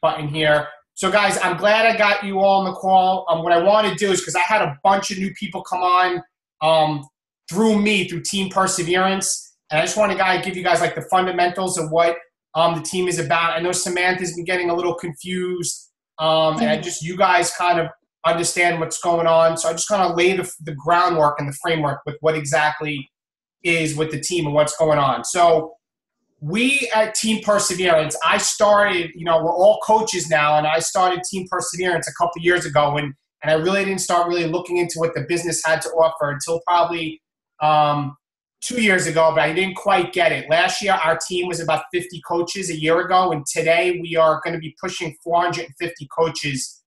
button here. So, guys, I'm glad I got you all on the call. What I want to do is, because I had a bunch of new people come on through me, through Team Perseverance, and I just want to give you guys like the fundamentals of what the team is about. I know Samantha's been getting a little confused, and you guys kind of understand what's going on. So I just kind of lay the groundwork and the framework with what exactly is with the team and what's going on. So we at Team Perseverance, I started, we're all coaches now, and I started Team Perseverance a couple years ago, and I really didn't start really looking into what the business had to offer until probably 2 years ago, but I didn't quite get it. Last year, our team was about 50 coaches a year ago, and today we are going to be pushing 450 coaches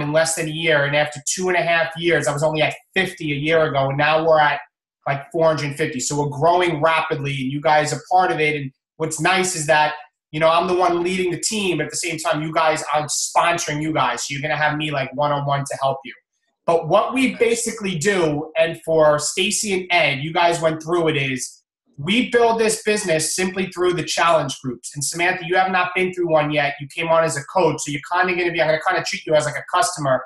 in less than a year. And after 2.5 years, I was only at 50 a year ago, and now we're at like 450. So we're growing rapidly, and you guys are part of it. And what's nice is that, I'm the one leading the team. At the same time, you guys, I'm sponsoring you guys. So you're going to have me like one-on-one to help you. But what we basically do, and for Stacy and Ed, you guys went through it, is we build this business simply through the challenge groups. And Samantha, you have not been through one yet. You came on as a coach. So you're kind of going to be, I'm going to kind of treat you as like a customer.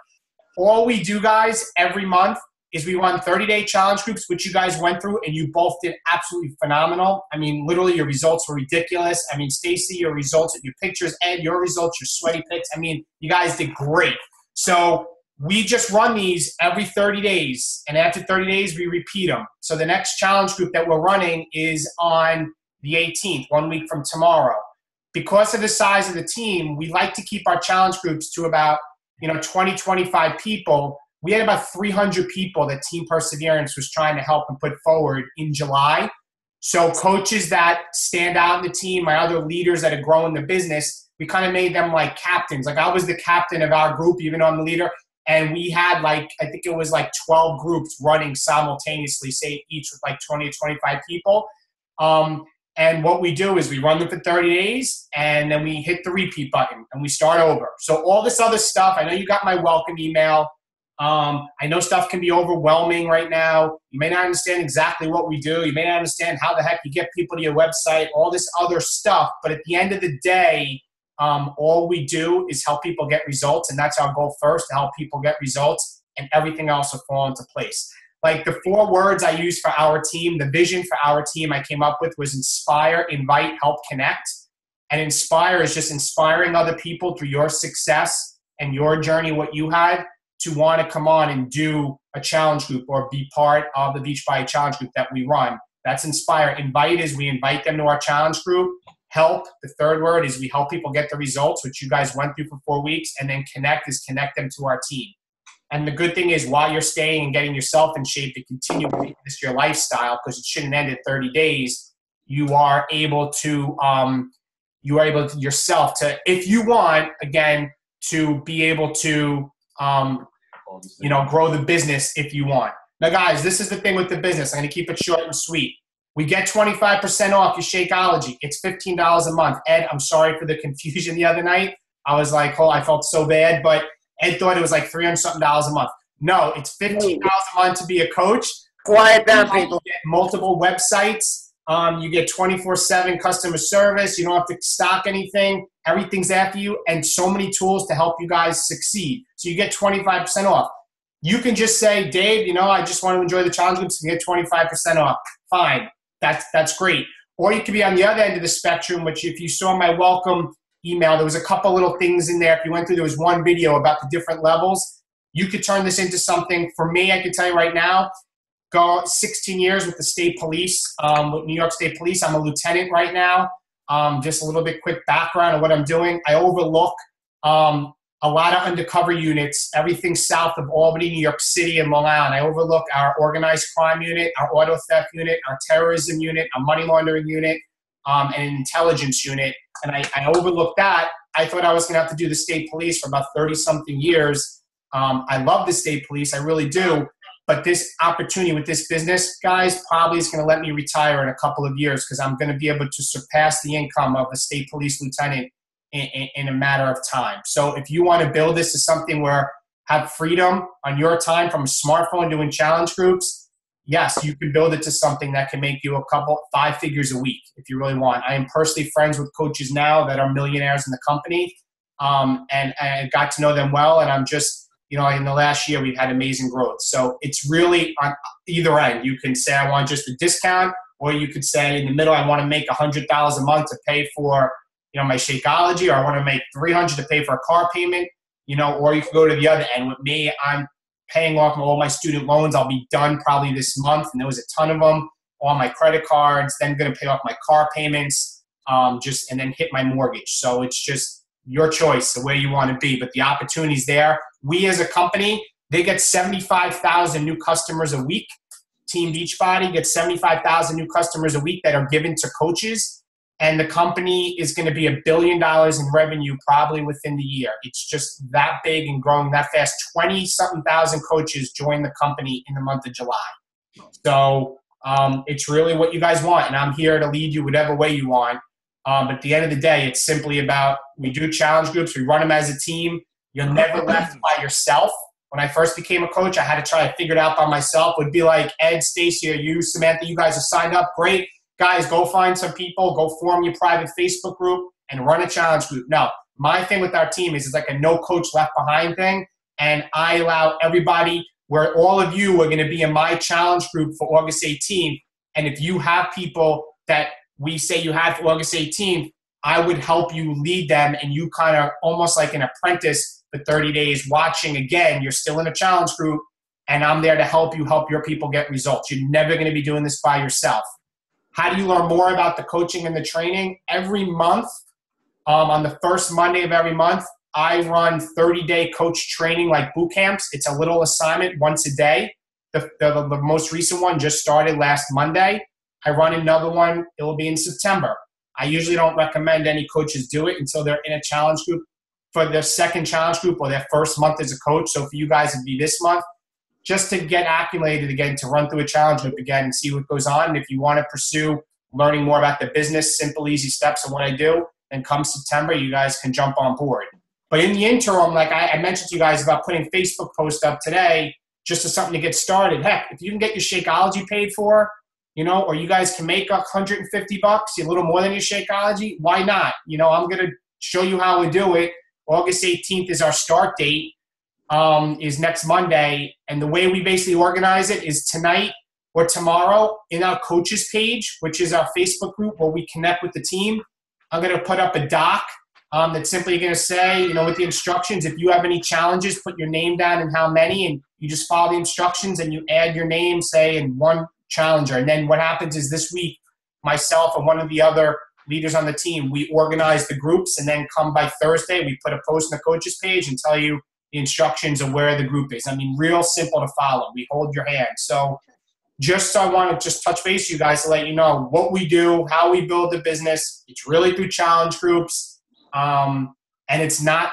All we do, guys, every month is we run 30-day challenge groups, which you guys went through, and you both did absolutely phenomenal. I mean, literally, your results were ridiculous. I mean, Stacy, your results, your pictures, Ed, your results, your sweaty pics. I mean, you guys did great. So we just run these every 30 days, and after 30 days, we repeat them. So the next challenge group that we're running is on the 18th, 1 week from tomorrow. Because of the size of the team, we like to keep our challenge groups to about 20, 25 people. We had about 300 people that Team Perseverance was trying to help and put forward in July. So coaches that stand out in the team, my other leaders that are growing the business, we kind of made them like captains. Like I was the captain of our group, even though I'm the leader. And we had I think it was like 12 groups running simultaneously, say each with like 20 to 25 people. And what we do is we run them for 30 days, and then we hit the repeat button, and we start over. So all this other stuff, I know you got my welcome email. I know stuff can be overwhelming right now. You may not understand exactly what we do. You may not understand how the heck you get people to your website, all this other stuff. But at the end of the day, all we do is help people get results, and that's our goal first, to help people get results, and everything else will fall into place. Like the 4 words I use for our team, the vision for our team I came up with was inspire, invite, help, connect. And inspire is just inspiring other people through your success and your journey, what you had, to want to come on and do a challenge group or be part of the Beach Body Challenge group that we run. That's inspire. Invite is we invite them to our challenge group. Help, the third word, is we help people get the results, which you guys went through for 4 weeks. And then connect is connect them to our team. And the good thing is, while you're staying and getting yourself in shape to continue to make this your lifestyle, because it shouldn't end at 30 days, you are able to yourself to, if you want, again, to be able to grow the business if you want. Now, guys, this is the thing with the business. I'm going to keep it short and sweet. We get 25% off your Shakeology. It's $15 a month. Ed, I'm sorry for the confusion the other night. I was like, I felt so bad, but Ed thought it was like $300-something a month. No, it's $15 a month to be a coach. Quiet down, people. You get multiple websites. You get 24/7 customer service. You don't have to stock anything. Everything's after you, and so many tools to help you guys succeed. So you get 25% off. You can just say, Dave, I just want to enjoy the challenge groups and get 25% off. Fine. That's great. Or you could be on the other end of the spectrum, which if you saw my welcome email, there was a couple little things in there. If you went through, there was one video about the different levels. You could turn this into something. For me, I can tell you right now, go 16 years with the state police, with New York State Police. I'm a lieutenant right now. Just a little bit quick background of what I'm doing. I overlook a lot of undercover units, everything south of Albany, New York City, and Long Island. I overlook our organized crime unit, our auto theft unit, our terrorism unit, our money laundering unit, and an intelligence unit. And I overlooked that. I thought I was going to have to do the state police for about 30-something years. I love the state police. I really do. But this opportunity with this business, guys, probably is going to let me retire in a couple of years, because I'm going to be able to surpass the income of a state police lieutenant in a matter of time. So if you want to build this as something where have freedom on your time from a smartphone doing challenge groups, yes, you can build it to something that can make you 5 figures a week if you really want. I am personally friends with coaches now that are millionaires in the company. and I got to know them well. And I'm just, you know, in the last year, we've had amazing growth. So it's really on either end. You can say I want just a discount, or you could say in the middle, I want to make $100 a month to pay for, you know, my Shakeology, or I want to make $300 to pay for a car payment, you know, or you can go to the other end. With me, I'm paying off all my student loans. I'll be done probably this month, and there was a ton of them, all my credit cards, then going to pay off my car payments, and then hit my mortgage. So it's just your choice of where you want to be, but the opportunity's there. We as a company, they get 75,000 new customers a week. Team Beachbody gets 75,000 new customers a week that are given to coaches. And the company is going to be $1 billion in revenue probably within the year. It's just that big and growing that fast. 20-something thousand coaches joined the company in the month of July. So it's really what you guys want, and I'm here to lead you whatever way you want. But at the end of the day, it's simply about, we do challenge groups. We run them as a team. You're never left by yourself. When I first became a coach, I had to try to figure it out by myself. It would be like, Ed, Stacy, or you, Samantha, you guys are signed up. Great. Guys, go find some people, go form your private Facebook group and run a challenge group. No, my thing with our team is it's like a no coach left behind thing. And I allow everybody, where all of you are going to be in my challenge group for August 18th. And if you have people that we say you have for August 18th, I would help you lead them, and you kind of almost like an apprentice for 30 days watching. Again, you're still in a challenge group, and I'm there to help you help your people get results. You're never going to be doing this by yourself. How do you learn more about the coaching and the training? Every month, on the first Monday of every month, I run 30-day coach training, like boot camps. It's a little assignment once a day. The most recent one just started last Monday. I run another one. It will be in September. I usually don't recommend any coaches do it until they're in a challenge group for their second challenge group or their first month as a coach. So for you guys, it'd be this month, just to get acclimated again, to run through a challenge group again and see what goes on. And if you want to pursue learning more about the business, simple, easy steps of what I do, then come September, you guys can jump on board. But in the interim, like I mentioned to you guys about putting Facebook posts up today, just as something to get started. Heck, if you can get your Shakeology paid for, you know, or you guys can make $150, a little more than your Shakeology, why not? You know, I'm going to show you how we do it. August 18th is our start date, is next Monday. And the way we basically organize it is tonight or tomorrow in our coaches page, which is our Facebook group where we connect with the team. I'm going to put up a doc that's simply going to say, you know, with the instructions, if you have any challenges, put your name down and how many, and you just follow the instructions and you add your name, say, in one challenger. And then what happens is this week, myself and one of the other leaders on the team, we organize the groups, and then come by Thursday, we put a post on the coaches page and tell you the instructions of where the group is. I mean, real simple to follow. We hold your hand. So just so I want to just touch base with you guys to let you know what we do, how we build the business. It's really through challenge groups. And it's not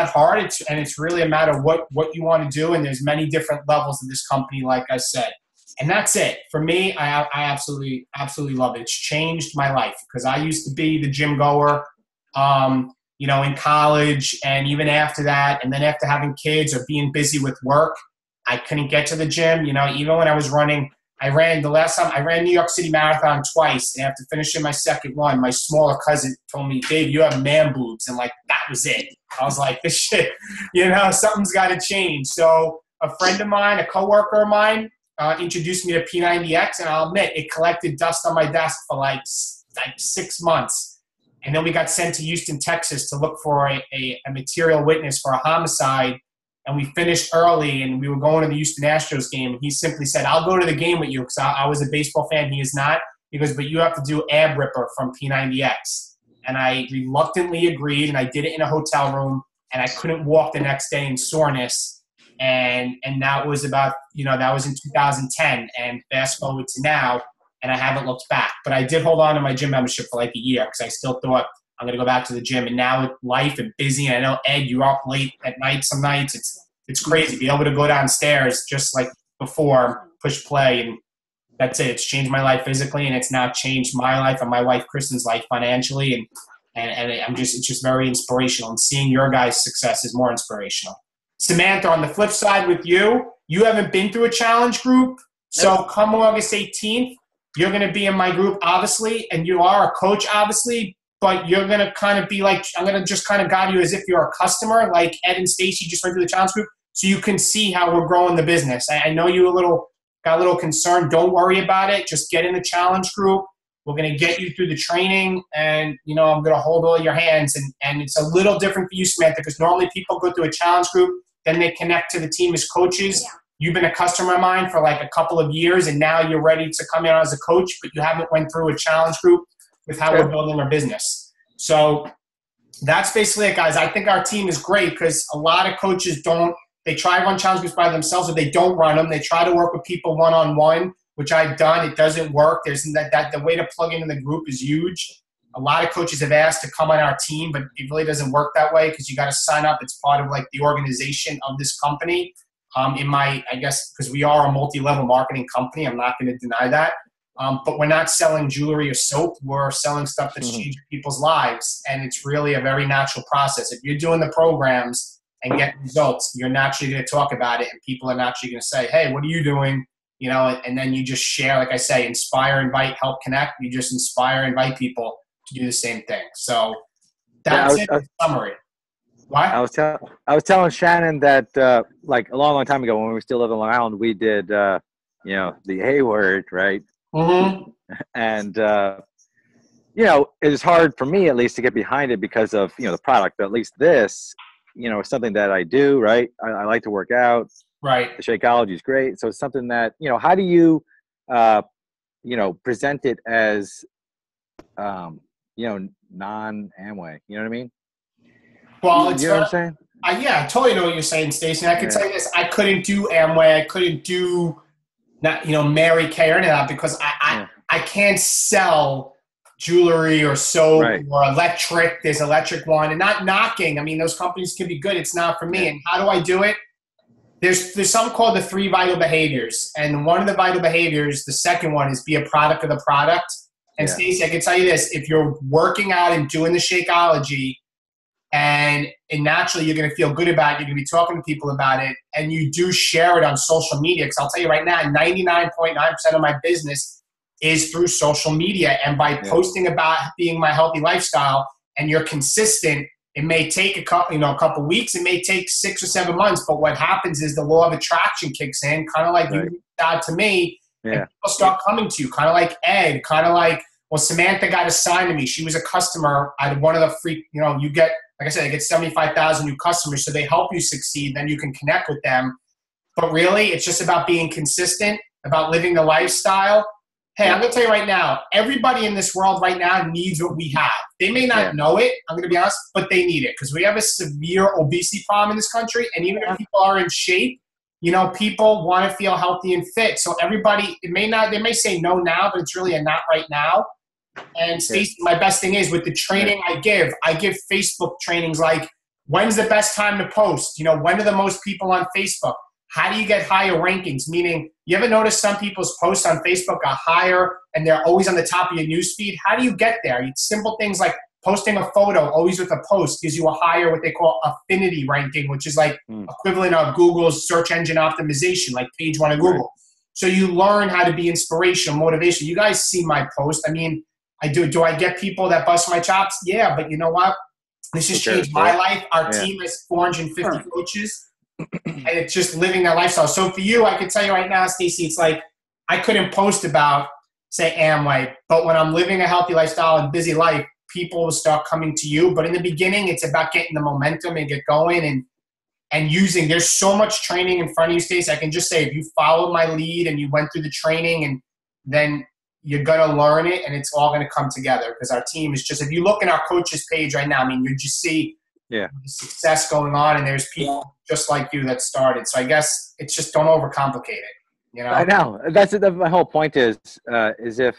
hard. It's really a matter of what you want to do. And there's many different levels of this company, like I said. And that's it. For me, I absolutely love it. It's changed my life, because I used to be the gym goer, you know, in college and even after that. And then after having kids or being busy with work, I couldn't get to the gym. You know, even when I was running, the last time I ran New York City Marathon twice. And after finishing my second one, my smaller cousin told me, Dave, you have man boobs. And like, that was it. I was like, this shit, you know, something's got to change. So a friend of mine, a coworker of mine, introduced me to P90X, and I'll admit it collected dust on my desk for like 6 months. And then we got sent to Houston, Texas to look for a material witness for a homicide. And we finished early, and we were going to the Houston Astros game. And he simply said, I'll go to the game with you, because I was a baseball fan. He is not. He goes, but you have to do Ab Ripper from P90X. And I reluctantly agreed, and I did it in a hotel room, and I couldn't walk the next day in soreness. And that was about, you know, that was in 2010, and fast forward to now, and I haven't looked back. But I did hold on to my gym membership for like a year, because I still thought I'm going to go back to the gym. And now with life and busy, and I know, Ed, you're up late at night some nights. It's crazy. Be able to go downstairs just like before, push play, and that's it. It's changed my life physically, and it's now changed my life and my wife Kristen's life financially. And it's just very inspirational. And seeing your guys' success is more inspirational. Samantha, on the flip side with you haven't been through a challenge group. So come August 18th, you're going to be in my group, obviously, and you are a coach, obviously, but you're going to kind of be like, I'm going to just kind of guide you as if you're a customer, like Ed and Stacy just went through the challenge group, so you can see how we're growing the business. I know you got a little concerned. Don't worry about it. Just get in the challenge group. We're going to get you through the training, and, you know, I'm going to hold all your hands. And it's a little different for you, Samantha, because normally people go through a challenge group, then they connect to the team as coaches. Yeah. You've been a customer of mine for like a couple of years, and now you're ready to come in as a coach, but you haven't went through a challenge group with how we're building our business. So that's basically it, guys. I think our team is great because a lot of coaches they try to run challenge groups by themselves, or they don't run them. They try to work with people one-on-one, which I've done. It doesn't work. There's the way to plug into the group is huge. A lot of coaches have asked to come on our team, but it really doesn't work that way because you got to sign up. It's part of like the organization of this company. I guess because we are a multi-level marketing company, I'm not going to deny that. But we're not selling jewelry or soap. We're selling stuff that's changing people's lives, and it's really a very natural process. If you're doing the programs and get results, you're naturally going to talk about it, and people are naturally going to say, hey, what are you doing? You know, and then you just share, like I say, inspire, invite, help, connect. You just inspire, invite people to do the same thing. So that's it in summary. What? I was telling Shannon that like a long time ago when we still lived in Long Island, we did the A word, right? Mm-hmm. And it was hard for me at least to get behind it because of the product. But at least this, is something that I do, right? I like to work out. Right. The Shakeology is great. So it's something that how do you present it as non-Amway? You know what I mean? Well, you know what I'm saying? Yeah, I totally know what you're saying, Stacey. I can tell you this: I couldn't do Amway. I couldn't do Mary Kay or any of that because I can't sell jewelry or soap or electric. There's electric one, and not knocking. I mean, those companies can be good. It's not for me. Yeah. And how do I do it? There's something called the 3 vital behaviors, and one of the vital behaviors, the second one, is be a product of the product. And Stacey, I can tell you this: if you're working out and doing the Shakeology, and naturally you're going to feel good about it, you're going to be talking to people about it, and you do share it on social media, because I'll tell you right now, 99.9% of my business is through social media, and by posting about being my healthy lifestyle, and you're consistent, it may take a couple weeks, it may take 6 or 7 months, but what happens is the law of attraction kicks in, kind of like you reached out to me, and people start coming to you, kind of like Ed, kind of like, well, Samantha got assigned to me. She was a customer. I had one of the free, you get, like I said, I get 75,000 new customers, so they help you succeed. Then you can connect with them. But really, it's just about being consistent, about living the lifestyle. Hey, I'm going to tell you right now, everybody in this world right now needs what we have. They may not know it, I'm going to be honest, but they need it because we have a severe obesity problem in this country. And even if people are in shape, people want to feel healthy and fit. So everybody, they may say no now, but it's really a not right now. And Stacey, my best thing is with the training I give Facebook trainings like, when's the best time to post? When are the most people on Facebook? How do you get higher rankings? Meaning, you ever notice some people's posts on Facebook are higher and they're always on the top of your newsfeed? How do you get there? It's simple things like posting a photo always with a post gives you a higher, what they call affinity ranking, which is like equivalent of Google's search engine optimization, like page 1 of Google. Right. So you learn how to be inspirational, motivation. You guys see my post. I mean, I do. Do I get people that bust my chops? Yeah, but you know what? This has changed my life. Our team has 450 coaches, and it's just living that lifestyle. So for you, I can tell you right now, Stacey, it's like I couldn't post about, say, Amway, but when I'm living a healthy lifestyle and busy life, people will start coming to you. But in the beginning, it's about getting the momentum and get going and using. There's so much training in front of you, Stacey. I can just say if you followed my lead and you went through the training, and then you're going to learn it, and it's all going to come together because our team is just – if you look at our coaches page right now, I mean, you just see the success going on, and there's people just like you that started. So I guess it's just don't overcomplicate it, I know. That's my whole point is if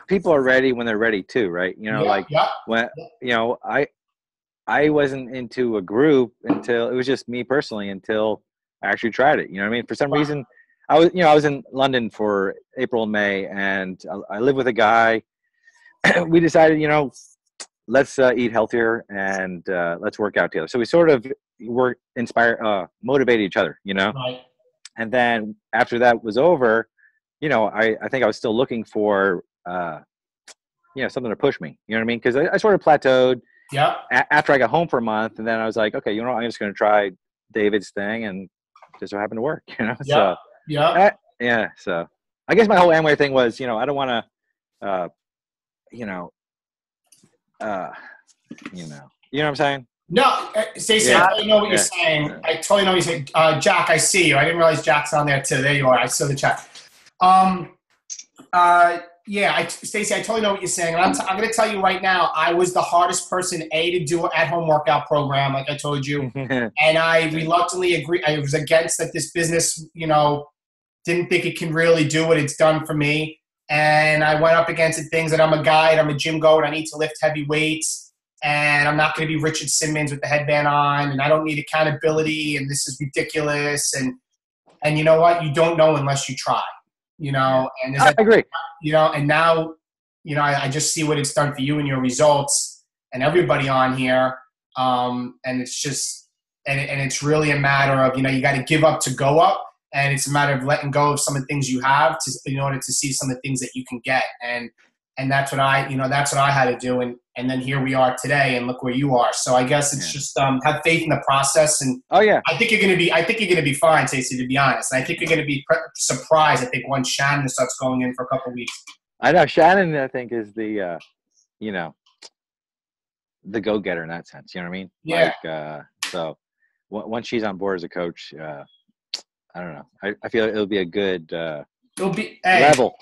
people are ready when they're ready too, right? When I wasn't into a group until – it was just me personally until I actually tried it. You know what I mean? For some reason – I was in London for April and May, and I lived with a guy. We decided, let's eat healthier and let's work out together. So we sort of motivated each other, Right. And then after that was over, I think I was still looking for something to push me. You know what I mean? Because I sort of plateaued. Yeah. After I got home for a month, and then I was like, okay, I'm just going to try David's thing, and just so happened to work. Yeah. So yeah. So I guess my whole Amway thing was, I don't want to, you know what I'm saying? No, Stacey, I totally know what you're saying. I totally know what you're saying. Jack, I see you. I didn't realize Jack's on there too. There you are. I saw the chat. Stacey, I totally know what you're saying. And I'm going to tell you right now, I was the hardest person, to do an at-home workout program, like I told you. And I reluctantly agree. I was against that this business, didn't think it can really do what it's done for me. And I went up against the things that I'm a guy, I'm a gym goat, I need to lift heavy weights. And I'm not going to be Richard Simmons with the headband on, and I don't need accountability, and this is ridiculous. And you know what? You don't know unless you try, And I agree. And now, I just see what it's done for you and your results and everybody on here. And it's just, and it's really a matter of, you got to give up to go up, and it's a matter of letting go of some of the things you have in order to see some of the things that you can get. And that's what that's what I had to do. And then here we are today, and look where you are. So I guess it's just have faith in the process. And I think you're going to be fine, Stacey, to be honest. And I think you're going to be surprised. I think once Shannon starts going in for a couple of weeks. I know Shannon, I think, is the, the go-getter in that sense. You know what I mean? Yeah. So once she's on board as a coach, I don't know. I feel it'll be a good, it'll be level.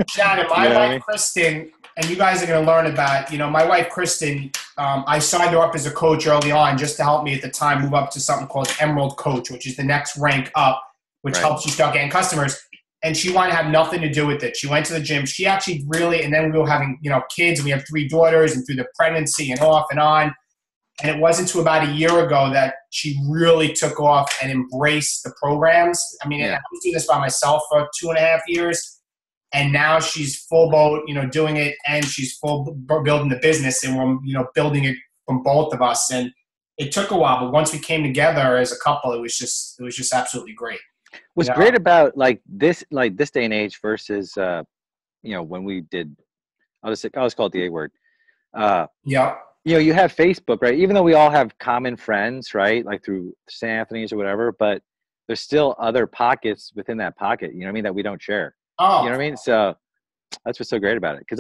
Shannon, my wife Kristen, and you guys are going to learn about, my wife Kristen, I signed her up as a coach early on just to help me at the time move up to something called Emerald Coach, which is the next rank up, which helps you start getting customers. And she wanted to have nothing to do with it. She went to the gym. She actually really, and then we were having, kids, and we have 3 daughters, and through the pregnancy and off and on. And it wasn't until about a year ago that she really took off and embraced the programs. I mean, I was doing this by myself for 2.5 years, and now she's full boat, doing it, and she's full building the business, and we're, building it from both of us. And it took a while, but once we came together as a couple, it was just absolutely great. What's great about this day and age versus, when we did, I'll just call it the A word. You have Facebook, right? Even though we all have common friends, right? Like through St. Anthony's or whatever, but there's still other pockets within that pocket, that we don't share. Oh. You know what I mean? So that's what's so great about it. Because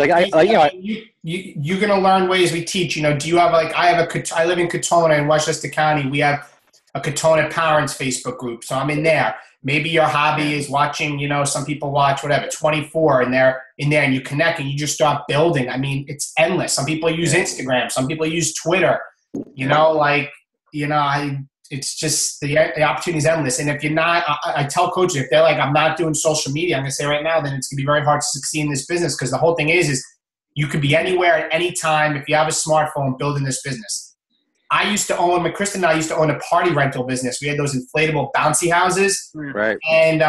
you're going to learn ways we teach. Do you have I live in Katona in Westchester County. We have a Katona Parents Facebook group. So I'm in there. Maybe your hobby is watching, some people watch whatever, 24, and they're in there, and you connect and you just start building. I mean, it's endless. Some people use Instagram. Some people use Twitter. It's just the opportunity is endless. And if you're not, I tell coaches, if they're like, I'm not doing social media, I'm going to say right now, then it's going to be very hard to succeed in this business, because the whole thing is you could be anywhere at any time if you have a smartphone building this business. Kristen and I used to own a party rental business. We had those inflatable bouncy houses. Right. And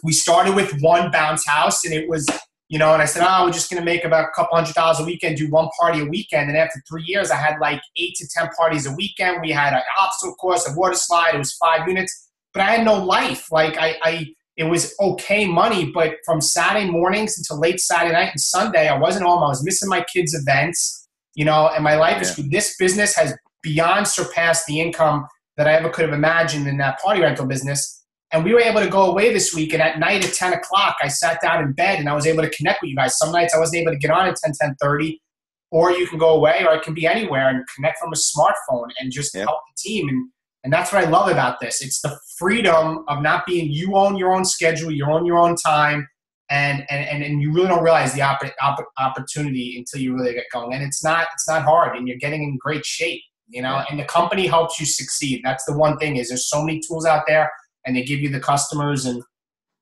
we started with one bounce house, and it was, and I said, we're just going to make about a couple $100 a weekend, do one party a weekend. And after 3 years, I had like 8 to 10 parties a weekend. We had an obstacle course, a water slide. It was 5 units, but I had no life. It was okay money, but from Saturday mornings until late Saturday night and Sunday, I wasn't home. I was missing my kids' events. And my life is, this business has beyond surpassed the income that I ever could have imagined in that party rental business. And we were able to go away this week, and at night at 10 o'clock, I sat down in bed and I was able to connect with you guys. Some nights I wasn't able to get on at 10:30, or you can go away, or I can be anywhere and connect from a smartphone and just help the team. And that's what I love about this. It's the freedom of not being, you own your own schedule, you own your own time. And you really don't realize the opportunity until you really get going. And it's not hard, and you're getting in great shape, and the company helps you succeed. That's the one thing, is there's so many tools out there, and they give you the customers. And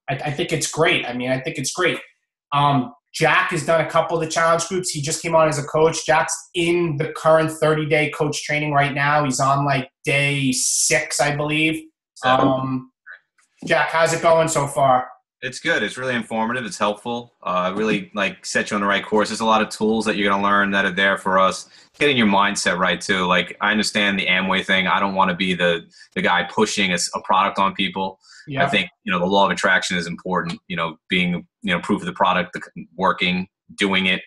I think it's great. I mean, I think it's great. Jack has done a couple of the challenge groups. He just came on as a coach. Jack's in the current 30-day coach training right now. He's on day 6, I believe. Jack, how's it going so far? It's good. It's really informative. It's helpful. Really set you on the right course. There's a lot of tools that you're going to learn that are there for us. Getting your mindset right too. I understand the Amway thing. I don't want to be the guy pushing a product on people. Yeah. I think, the law of attraction is important, being, proof of the product, working, doing it.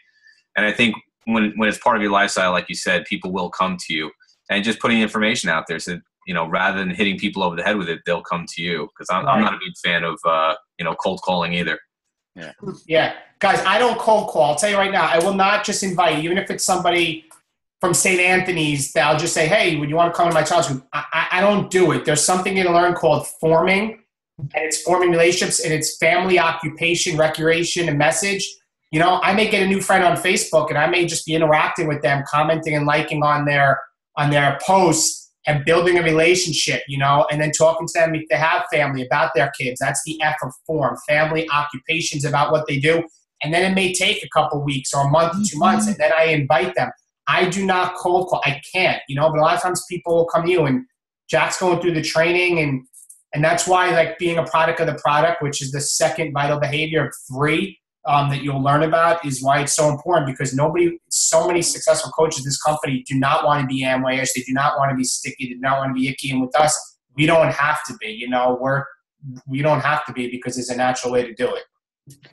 And I think when it's part of your lifestyle, like you said, people will come to you. And just putting information out there, so rather than hitting people over the head with it, they'll come to you. Because I'm not a big fan of cold calling either. Yeah, guys, I don't cold call. I'll tell you right now, I will not just invite, even if it's somebody from St. Anthony's, that I'll just say, hey, would you want to come to my child's group? I don't do it. There's something you learn called forming, and it's forming relationships, and it's family, occupation, recreation, and message. I may get a new friend on Facebook, and I may just be interacting with them, commenting and liking on their posts and building a relationship, and then talking to them if they have family, about their kids. That's the F of form, family, occupations, about what they do. And then it may take a couple weeks or a month or 2 months, and then I invite them. I do not cold call. I can't, but a lot of times people will come to you, and Jack's going through the training, and that's why, like, being a product of the product, which is the second vital behavior of 3 that you'll learn about, is why it's so important, because so many successful coaches in this company do not want to be Amwayish. They do not want to be sticky. They do not want to be icky. And with us, we don't have to be, we don't have to be, because there's a natural way to do it,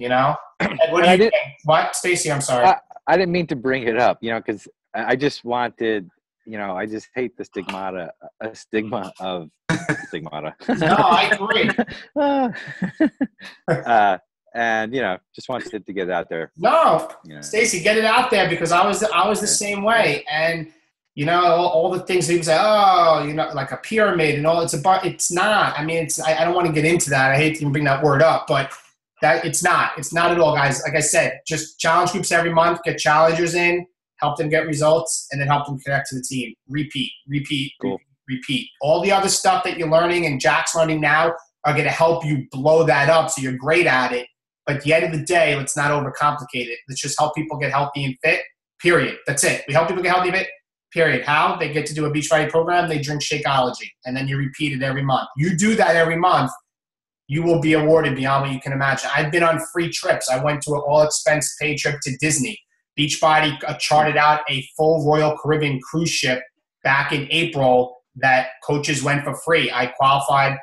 And what do you think? What, Stacy? I'm sorry. I didn't mean to bring it up, because I just wanted, I just hate the stigma of stigmata. No, I agree. And just wanted to get it out there. No, Stacy, get it out there, because I was the same way. And all the things people say, like a pyramid and all. It's not. I mean, I don't want to get into that. I hate to even bring that word up, but it's not at all, guys. Like I said, just challenge groups every month. Get challengers in, help them get results, and then help them connect to the team. Repeat. Cool. Repeat. All the other stuff that you're learning and Jack's learning now are going to help you blow that up, so you're great at it. But at the end of the day, let's not overcomplicate it. Let's just help people get healthy and fit, period. That's it. We help people get healthy and fit, period. How? They get to do a Beachbody program. They drink Shakeology, and then you repeat it every month. You do that every month, you will be awarded beyond what you can imagine. I've been on free trips. I went to an all-expense-paid trip to Disney. Beachbody charted out a full Royal Caribbean cruise ship back in April that coaches went for free. I qualified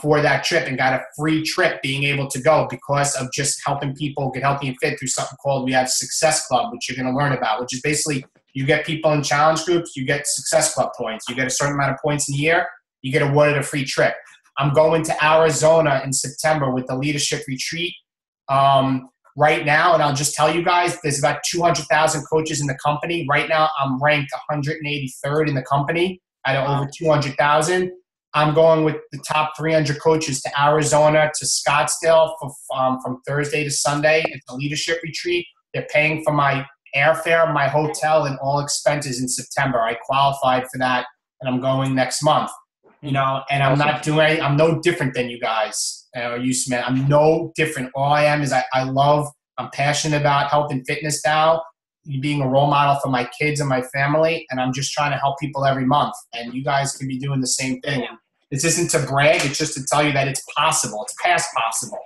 for that trip and got a free trip being able to go, because of just helping people get healthy and fit through something called, we have Success Club, which you're going to learn about, which is basically you get people in challenge groups, you get Success Club points. You get a certain amount of points in a year, you get awarded a free trip. I'm going to Arizona in September with the leadership retreat right now, and I'll just tell you guys, there's about 200,000 coaches in the company. Right now, I'm ranked 183rd in the company out of over 200,000. I'm going with the top 300 coaches to Arizona, to Scottsdale from Thursday to Sunday. It's a leadership retreat. They're paying for my airfare, my hotel, and all expenses in September. I qualified for that, and I'm going next month. And I'm not doing I'm no different than you guys. I'm no different. All I am is I'm passionate about health and fitness now, being a role model for my kids and my family, and I'm just trying to help people every month. And you guys can be doing the same thing. This isn't to brag. It's just to tell you that it's possible. It's past possible.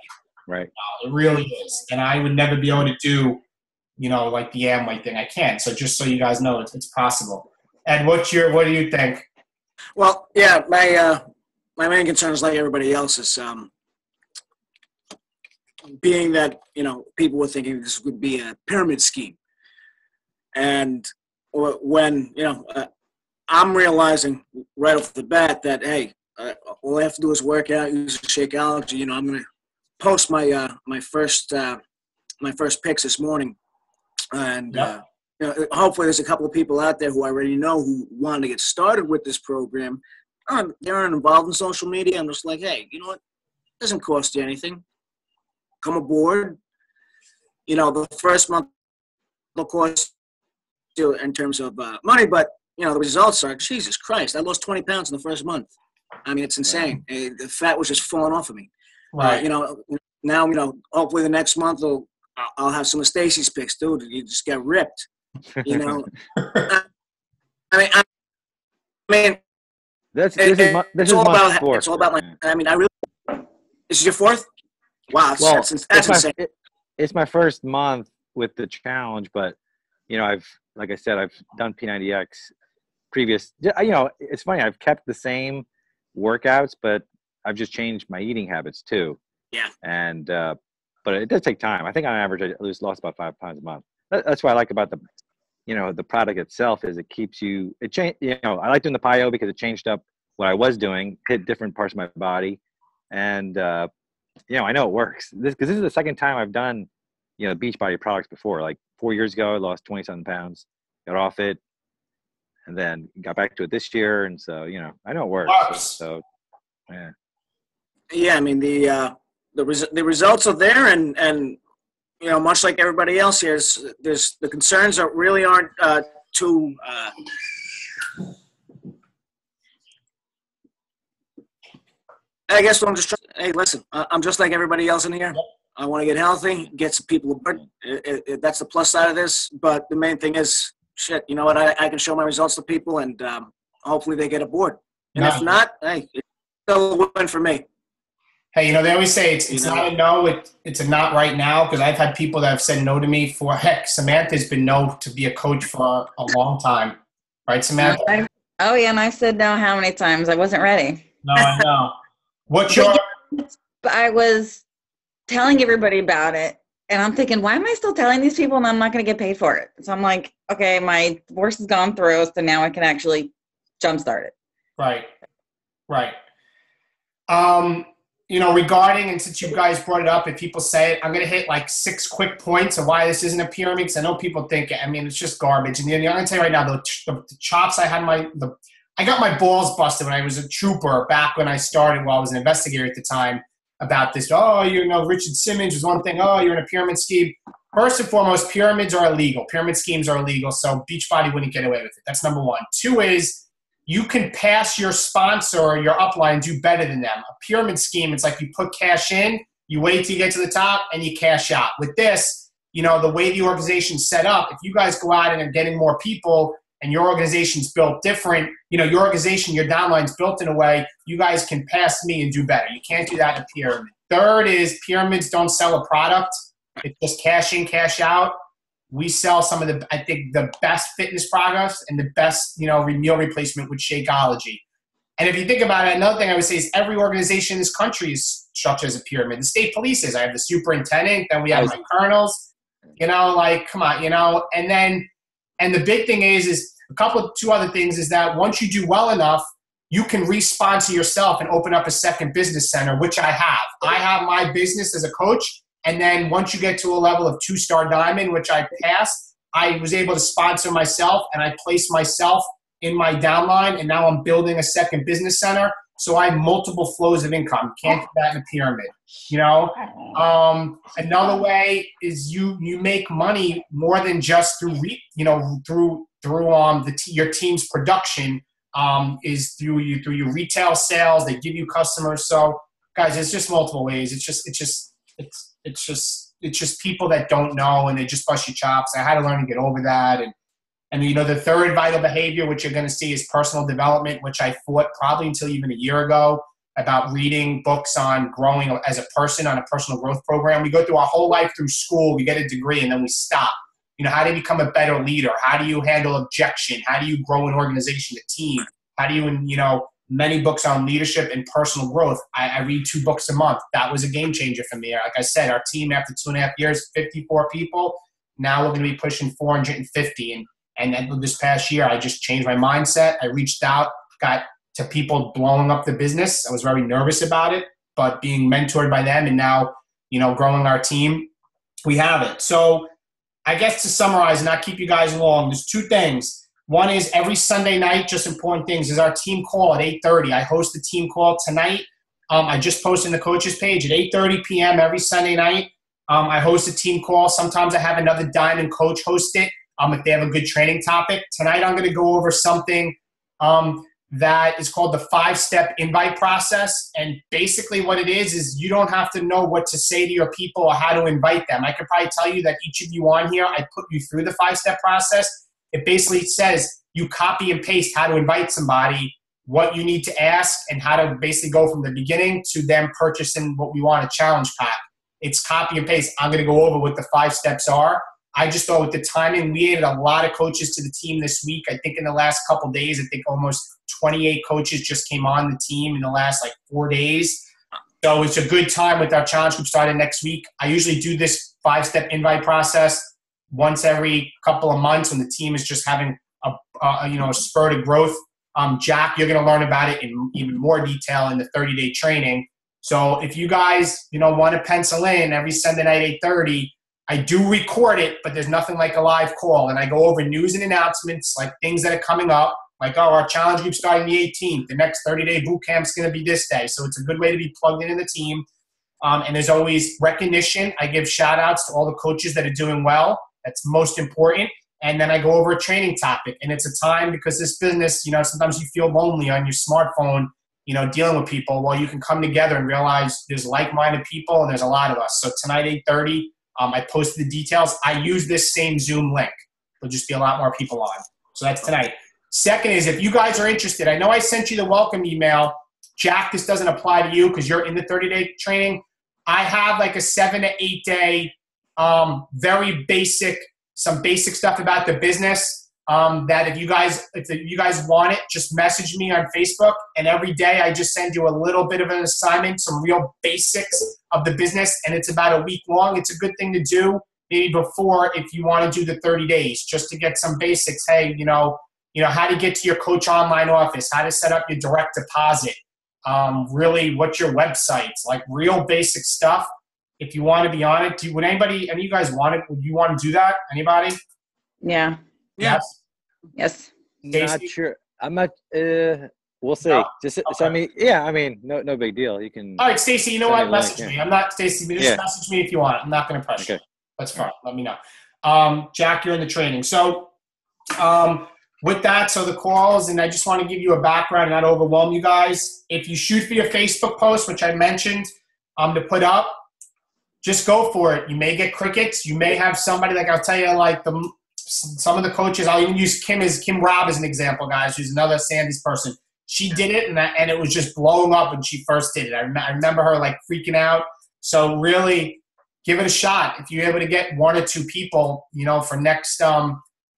Right. It really is. And I would never be able to do, like the Amway thing. I can't. So just so you guys know, it's possible. And what do you think? Well, yeah, my main concern is like everybody else's. Being that, people were thinking this would be a pyramid scheme. And when, I'm realizing right off the bat that, hey, all I have to do is work out, use Shakeology. I'm going to post my my first picks this morning, and hopefully there's a couple of people out there who I already know who want to get started with this program. They aren't involved in social media. I'm just like, hey, you know what? It doesn't cost you anything. Come aboard. The first month will cost you in terms of money, but the results are, Jesus Christ, I lost 20 pounds in the first month. I mean, it's insane. Right. The fat was just falling off of me. Right. Now, hopefully the next month I'll have some of Stacy's picks, dude. You just get ripped. I mean, this is all my about fourth. It's all about my. I mean, this is your fourth. Wow, that's insane. It's my first month with the challenge, but I've done P90X previous. It's funny. I've kept the same workouts, but I've just changed my eating habits too. Yeah. And but it does take time. I think on average I lost about 5 pounds a month. that's what I like about the, the product itself is it keeps you, it changed, I like doing the PiYo because it changed up what I was doing, hit different parts of my body. And, I know it works because this is the second time I've done, Beachbody products before. Like 4 years ago, I lost 27 pounds, got off it, and then got back to it this year. And so, I know it works. So, yeah. Yeah. I mean, the results are there, and much like everybody else here, there's the concerns really aren't too. I guess I'm just hey, listen, I'm just like everybody else in here. I want to get healthy, get some people aboard. That's the plus side of this. But the main thing is, shit, you know what? I can show my results to people, and hopefully they get aboard. And if not, hey, it's still a win for me. Hey, they always say it's not a no, it's a not right now, because I've had people that have said no to me for, heck, Samantha's been no to be a coach for a long time. Right, Samantha? Oh, yeah, and I said no how many times? I wasn't ready. No, I know. I was telling everybody about it, and I'm thinking, why am I still telling these people and I'm not going to get paid for it? So I'm like, okay, my divorce has gone through, so now I can actually jumpstart it. Right. Regarding, and since you guys brought it up, if people say it, I'm going to hit like 6 quick points of why this isn't a pyramid, because I know people think, it's just garbage. And I'm going to tell you right now, the chops I had, I got my balls busted when I was a trooper back when I started, while I was an investigator at the time, about this. Oh, Richard Simmons was one thing. Oh, you're in a pyramid scheme. First and foremost, pyramids are illegal. Pyramid schemes are illegal, so Beachbody wouldn't get away with it. That's number one. 2 is, you can pass your sponsor or your upline and do better than them. A pyramid scheme, it's like you put cash in, you wait till you get to the top, and you cash out. With this, the way the organization's set up, if you guys go out and are getting more people and your organization's built different, your organization, your downline's built in a way, you guys can pass me and do better. You can't do that in a pyramid. 3rd is, pyramids don't sell a product. It's just cash in, cash out. We sell some of the best fitness products and the best, meal replacement with Shakeology. And if you think about it, another thing I would say is every organization in this country is structured as a pyramid. The state police is. I have the superintendent, then we have my colonels, come on, and the big thing is 2 other things is that once you do well enough, you can re-sponsor yourself and open up a second business center, which I have. I have my business as a coach. And then once you get to a level of 2-star diamond, which I passed, I was able to sponsor myself, and I placed myself in my downline, and now I'm building a second business center. So I have multiple flows of income. You can't do that in a pyramid. Another way is you make money more than just through your team's production, is through your retail sales. They give you customers. So guys, it's just multiple ways. It's just people that don't know, and they just bust your chops. I had to learn to get over that. And the 3rd vital behavior, which you're going to see, is personal development, which I fought probably until even a year ago, about reading books on growing as a person on a personal growth program. We go through our whole life through school, we get a degree, and then we stop. How do you become a better leader? How do you handle objection? How do you grow an organization, a team? How do you, many books on leadership and personal growth. I read 2 books a month. That was a game changer for me. Like I said, our team after 2.5 years, 54 people. Now we're going to be pushing 450. And this past year, I just changed my mindset. I reached out, got to people blowing up the business. I was very nervous about it, but being mentored by them and now, growing our team, we have it. So I guess to summarize and not keep you guys long, there's 2 things. One is every Sunday night, just important things, is our team call at 8:30. I host a team call tonight. I just posted on the coaches page at 8:30 p.m. every Sunday night. I host a team call. Sometimes I have another diamond coach host it if they have a good training topic. Tonight I'm going to go over something that is called the 5-step invite process. And basically what it is you don't have to know what to say to your people or how to invite them. I could probably tell you that each of you on here, I put you through the 5-step process. It basically says you copy and paste how to invite somebody, what you need to ask, and how to basically go from the beginning to them purchasing what we want, a challenge pack. It's copy and paste. I'm going to go over what the 5 steps are. I just thought with the timing, we added a lot of coaches to the team this week. I think in the last couple of days, I think almost 28 coaches just came on the team in the last 4 days. So it's a good time with our challenge group starting next week. I usually do this 5-step invite process once every couple of months when the team is just having a spurt of growth. Jack, you're going to learn about it in even more detail in the 30-day training. So if you guys, want to pencil in every Sunday night, 8:30, I do record it, but there's nothing like a live call. And I go over news and announcements, like things that are coming up, like, our challenge group starting the 18th. The next 30-day boot camp is going to be this day. So it's a good way to be plugged in the team. And there's always recognition. I give shout-outs to all the coaches that are doing well. That's most important. And then I go over a training topic. And it's a time, because this business, sometimes you feel lonely on your smartphone, dealing with people. Well, you can come together and realize there's like-minded people, and there's a lot of us. So tonight, 8:30, I posted the details. I use this same Zoom link. There'll just be a lot more people on. So that's tonight. Second is, if you guys are interested, I know I sent you the welcome email. Jack, this doesn't apply to you because you're in the 30-day training. I have like a 7 to 8 day, very basic, some basic stuff about the business. That if you guys want it, just message me on Facebook. And every day I just send you a little bit of an assignment, some real basics of the business. And it's about a week long. It's a good thing to do maybe before, if you want to do the 30 days, just to get some basics. Hey, how to get to your Coach Online office, how to set up your direct deposit. Really, what's your website? Like real basic stuff. If you want to be on it, would any of you guys want it? Would you want to do that? Anybody? Yeah. Yes. Not sure. I'm not. We'll see. No? Just Okay. no big deal. You can. All right, Stacy. You know what? Message me. I'm not Stacy, but just Yeah. message me if you want. I'm not going to pressure. Okay. That's fine. Let me know. Jack, you're in the training. So, with that, so the calls, and I just want to give you a background and not overwhelm you guys. If you shoot me a Facebook post, which I mentioned, to put up, just go for it. You may get crickets. You may have somebody, like I'll tell you, like some of the coaches. I'll even use Kim Robb as an example, guys. Who's another Sandy's person. She did it, and it was just blowing up when she first did it. I remember her like freaking out. So really, give it a shot. If you're able to get 1 or 2 people, for next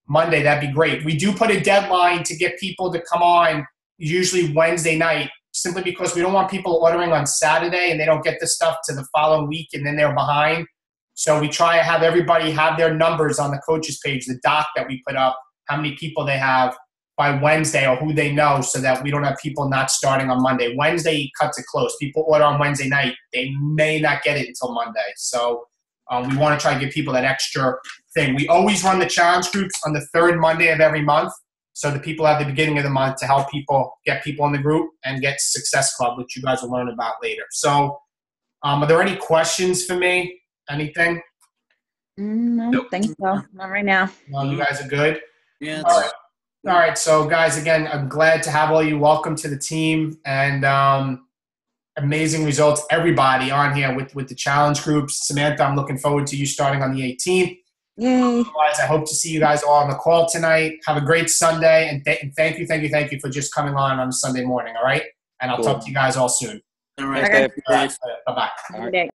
Monday, that'd be great. We do put a deadline to get people to come on, usually Wednesday night, simply because we don't want people ordering on Saturday and they don't get the stuff to the following week and then they're behind. So we try to have everybody have their numbers on the coaches page, the doc that we put up, how many people they have by Wednesday or who they know, so that we don't have people not starting on Monday. Wednesday cuts it close. People order on Wednesday night. They may not get it until Monday. So we want to try to give people that extra thing. We always run the challenge groups on the 3rd Monday of every month. So the people at the beginning of the month to help people get people in the group and get Success Club, which you guys will learn about later. So are there any questions for me? Anything? No, Nope. think so. Not right now. No, you guys are good? Yeah. All right. So, guys, again, I'm glad to have all you. Welcome to the team. And amazing results, everybody on here with the challenge groups. Samantha, I'm looking forward to you starting on the 18th. Yay. Otherwise, I hope to see you guys all on the call tonight. Have a great Sunday. And thank you for just coming on a Sunday morning, all right? And I'll talk to you guys all soon. All right. Okay. All right. Bye-bye. All right. Good day.